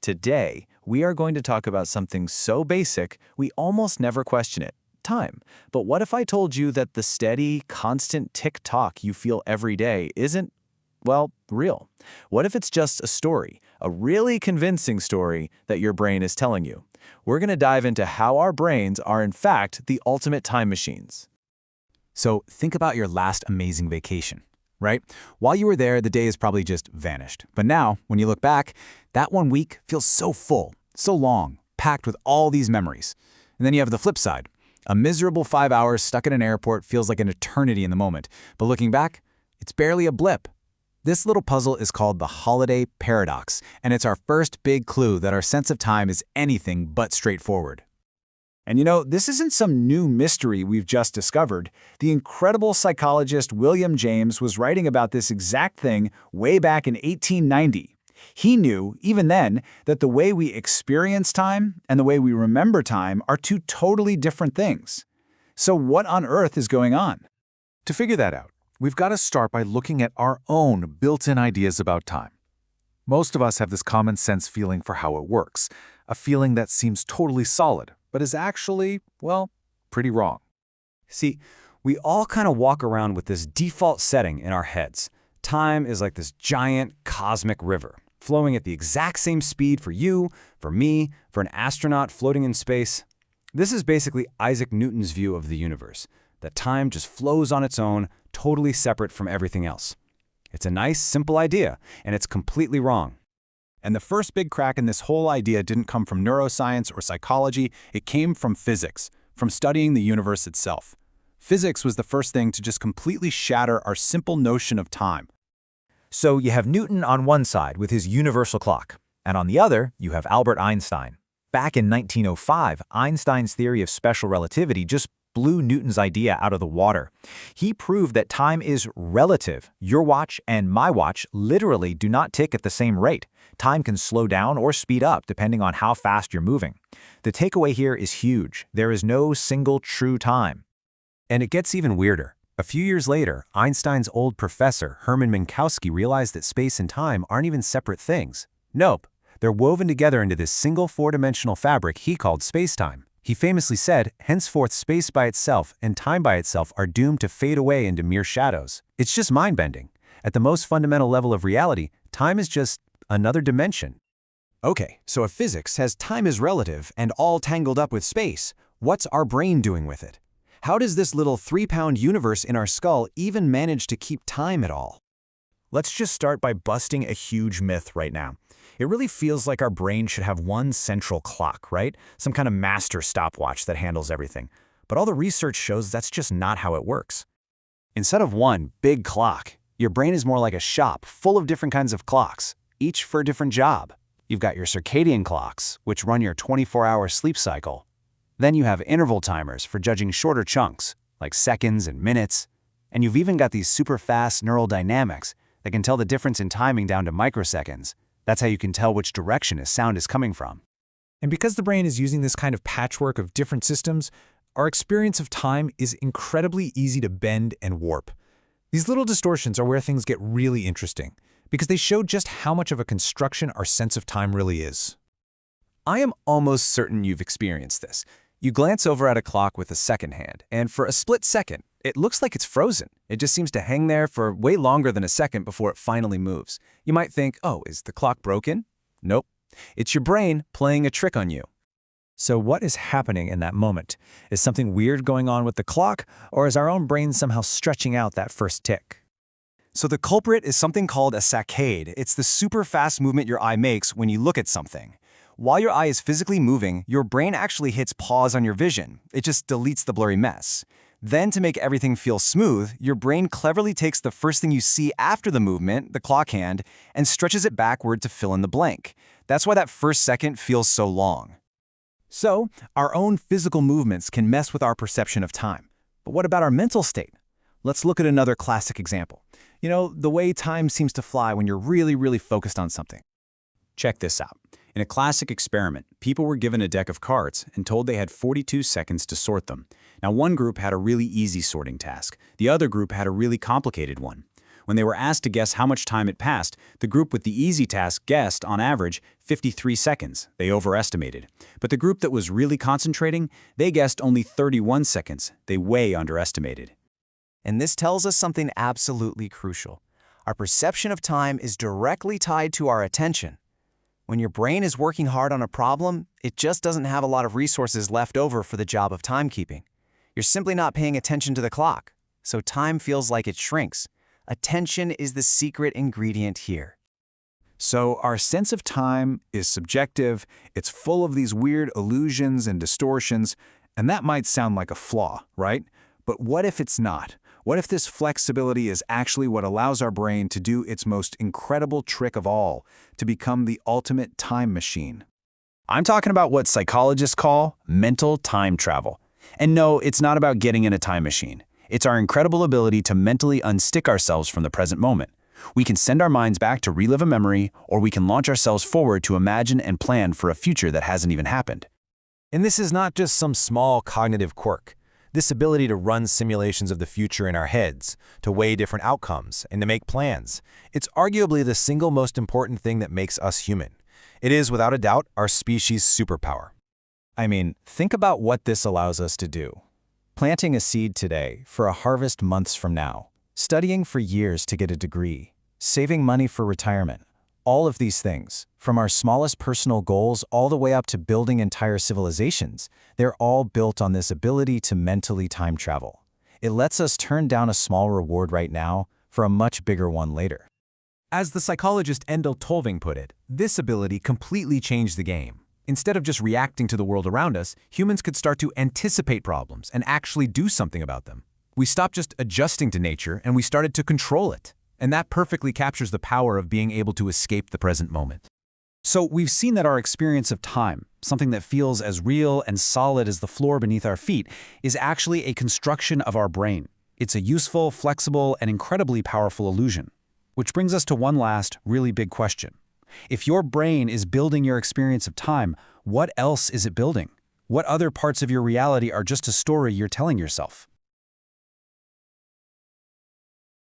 Today, we are going to talk about something so basic we almost never question it: time. But what if I told you that the steady, constant tick-tock you feel every day isn't, well, real? What if it's just a story, a really convincing story that your brain is telling you? We're going to dive into how our brains are, in fact, the ultimate time machines. So think about your last amazing vacation, right? While you were there, the day has probably just vanished. But now, when you look back, that 1 week feels so full, so long, packed with all these memories. And then you have the flip side. A miserable 5 hours stuck in an airport feels like an eternity in the moment. But looking back, it's barely a blip. This little puzzle is called the holiday paradox, and it's our first big clue that our sense of time is anything but straightforward. And you know, this isn't some new mystery we've just discovered. The incredible psychologist William James was writing about this exact thing way back in 1890. He knew, even then, that the way we experience time and the way we remember time are two totally different things. So what on earth is going on? To figure that out, we've got to start by looking at our own built-in ideas about time. Most of us have this common sense feeling for how it works, a feeling that seems totally solid, but is actually, well, pretty wrong. See, we all kind of walk around with this default setting in our heads. Time is like this giant cosmic river, flowing at the exact same speed for you, for me, for an astronaut floating in space. This is basically Isaac Newton's view of the universe, that time just flows on its own, totally separate from everything else. It's a nice, simple idea, and it's completely wrong. And the first big crack in this whole idea didn't come from neuroscience or psychology. It came from physics, from studying the universe itself. Physics was the first thing to just completely shatter our simple notion of time. So you have Newton on one side with his universal clock, and on the other, you have Albert Einstein. Back in 1905, Einstein's theory of special relativity just blew Newton's idea out of the water. He proved that time is relative. Your watch and my watch literally do not tick at the same rate. Time can slow down or speed up depending on how fast you're moving. The takeaway here is huge. There is no single true time. And it gets even weirder. A few years later, Einstein's old professor, Hermann Minkowski, realized that space and time aren't even separate things. Nope, they're woven together into this single four-dimensional fabric he called spacetime. He famously said, henceforth space by itself and time by itself are doomed to fade away into mere shadows. It's just mind-bending. At the most fundamental level of reality, time is just another dimension. Okay, so if physics says time is relative and all tangled up with space, what's our brain doing with it? How does this little 3-pound universe in our skull even manage to keep time at all? Let's just start by busting a huge myth right now. It really feels like our brain should have one central clock, right? Some kind of master stopwatch that handles everything. But all the research shows that's just not how it works. Instead of one big clock, your brain is more like a shop full of different kinds of clocks, each for a different job. You've got your circadian clocks, which run your 24-hour sleep cycle. Then you have interval timers for judging shorter chunks, like seconds and minutes. And you've even got these super fast neural dynamics that can tell the difference in timing down to microseconds. That's how you can tell which direction a sound is coming from. And because the brain is using this kind of patchwork of different systems, our experience of time is incredibly easy to bend and warp. These little distortions are where things get really interesting, because they show just how much of a construction our sense of time really is. I am almost certain you've experienced this. You glance over at a clock with a second hand, and for a split second, it looks like it's frozen. It just seems to hang there for way longer than a second before it finally moves. You might think, oh, is the clock broken? Nope. It's your brain playing a trick on you. So what is happening in that moment? Is something weird going on with the clock, or is our own brain somehow stretching out that first tick? So the culprit is something called a saccade. It's the super fast movement your eye makes when you look at something. While your eye is physically moving, your brain actually hits pause on your vision. It just deletes the blurry mess. Then, to make everything feel smooth, your brain cleverly takes the first thing you see after the movement, the clock hand, and stretches it backward to fill in the blank. That's why that first second feels so long. So, our own physical movements can mess with our perception of time. But what about our mental state? Let's look at another classic example. You know, the way time seems to fly when you're really focused on something. Check this out. In a classic experiment, people were given a deck of cards and told they had 42 seconds to sort them. Now, one group had a really easy sorting task. The other group had a really complicated one. When they were asked to guess how much time had passed, the group with the easy task guessed, on average, 53 seconds. They overestimated. But the group that was really concentrating, they guessed only 31 seconds. They way underestimated. And this tells us something absolutely crucial. Our perception of time is directly tied to our attention. When your brain is working hard on a problem, it just doesn't have a lot of resources left over for the job of timekeeping. You're simply not paying attention to the clock, so time feels like it shrinks. Attention is the secret ingredient here. So our sense of time is subjective, it's full of these weird illusions and distortions, and that might sound like a flaw, right? But what if it's not? What if this flexibility is actually what allows our brain to do its most incredible trick of all, to become the ultimate time machine? I'm talking about what psychologists call mental time travel. And no, it's not about getting in a time machine. It's our incredible ability to mentally unstick ourselves from the present moment. We can send our minds back to relive a memory, or we can launch ourselves forward to imagine and plan for a future that hasn't even happened. And this is not just some small cognitive quirk. This ability to run simulations of the future in our heads, to weigh different outcomes, and to make plans, it's arguably the single most important thing that makes us human. It is, without a doubt, our species' superpower. I mean, think about what this allows us to do. Planting a seed today for a harvest months from now, studying for years to get a degree, saving money for retirement. All of these things, from our smallest personal goals all the way up to building entire civilizations, they're all built on this ability to mentally time travel. It lets us turn down a small reward right now for a much bigger one later. As the psychologist Endel Tolving put it, this ability completely changed the game. Instead of just reacting to the world around us, humans could start to anticipate problems and actually do something about them. We stopped just adjusting to nature and we started to control it. And that perfectly captures the power of being able to escape the present moment. So we've seen that our experience of time, something that feels as real and solid as the floor beneath our feet, is actually a construction of our brain. It's a useful, flexible, and incredibly powerful illusion. Which brings us to one last, really big question. If your brain is building your experience of time, what else is it building? What other parts of your reality are just a story you're telling yourself?